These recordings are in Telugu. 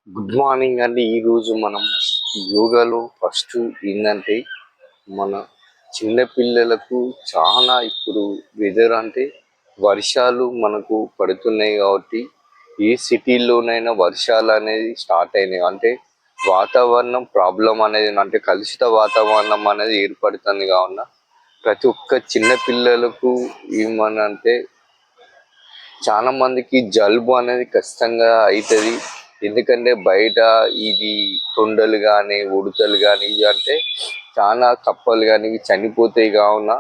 గుడ్ మార్నింగ్ అండి. ఈరోజు మనం యోగాలో ఫస్ట్ ఏంటంటే మన చిన్నపిల్లలకు చాలా ఇప్పుడు వెదర్ అంటే వర్షాలు మనకు పడుతున్నాయి కాబట్టి ఏ సిటీల్లోనైనా వర్షాలు అనేది స్టార్ట్ అయినాయి. అంటే వాతావరణం ప్రాబ్లం అనేది అంటే కలుషిత వాతావరణం అనేది ఏర్పడుతుంది కావున ప్రతి ఒక్క చిన్న పిల్లలకు ఏమనంటే చాలా మందికి జలుబు అనేది ఖచ్చితంగా అవుతుంది. ఎందుకంటే బయట ఇది తొండలు కానీ ఉడతలు కానీ ఇవి అంటే చాలా కప్పలు కానీ ఇవి చనిపోతాయి కావున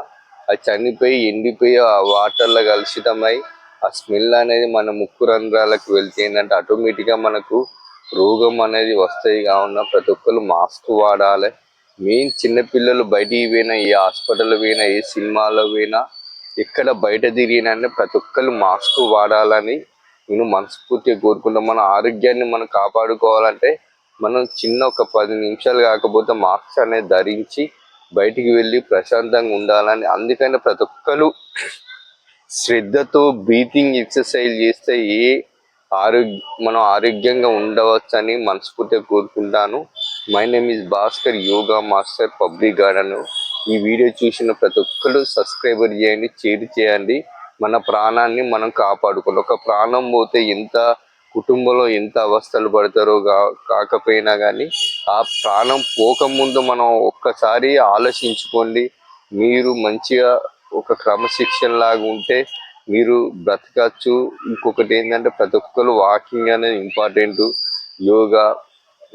అది చనిపోయి ఎండిపోయి ఆ వాటర్లో కలుషితమై ఆ స్మెల్ అనేది మన ముక్కు రంధ్రాలకు వెళ్తే ఏంటంటే ఆటోమేటిక్గా మనకు రోగం అనేది వస్తాయి. కావున ప్రతి ఒక్కరు మాస్క్ వాడాలి. మెయిన్ చిన్నపిల్లలు బయటికి పోయినా, ఏ హాస్పిటల్ పోయినా, ఏ సినిమాలో పోయినా, ఎక్కడ బయట తిరిగినా ప్రతి ఒక్కరు మాస్క్ వాడాలని నేను మనస్ఫూర్తిగా కోరుకుంటాం. మన ఆరోగ్యాన్ని మనం కాపాడుకోవాలంటే మనం చిన్న ఒక 10 నిమిషాలు కాకపోతే మాస్క్ అనేది ధరించి బయటికి వెళ్ళి ప్రశాంతంగా ఉండాలని, అందుకని ప్రతి ఒక్కరు శ్రద్ధతో బ్రీతింగ్ ఎక్సర్సైజ్ చేస్తే మనం ఆరోగ్యంగా ఉండవచ్చని మనస్ఫూర్తిగా కోరుకుంటాను. My name is Bhaskar, yoga master, public garden. ఈ వీడియో చూసిన ప్రతి ఒక్కరు సబ్స్క్రైబర్ చేయండి, షేర్ చేయండి. మన ప్రాణాన్ని మనం కాపాడుకోవాలి. ఒక ప్రాణం పోతే కుటుంబంలో ఎంత అవస్థలు పడతారో కాకపోయినా కానీ ఆ ప్రాణం పోకముందు మనం ఒక్కసారి ఆలోచించుకోండి. మీరు మంచిగా ఒక క్రమశిక్షణ లాగా ఉంటే మీరు బ్రతకచ్చు. ఇంకొకటి ఏంటంటే ప్రతి ఒక్కరు వాకింగ్ అనేది ఇంపార్టెంట్, యోగా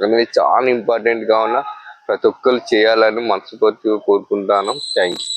అనేది చాలా ఇంపార్టెంట్. కావున ప్రతి ఒక్కరు చేయాలని మనస్ఫూర్తిగా కోరుకుంటాను. Thank you.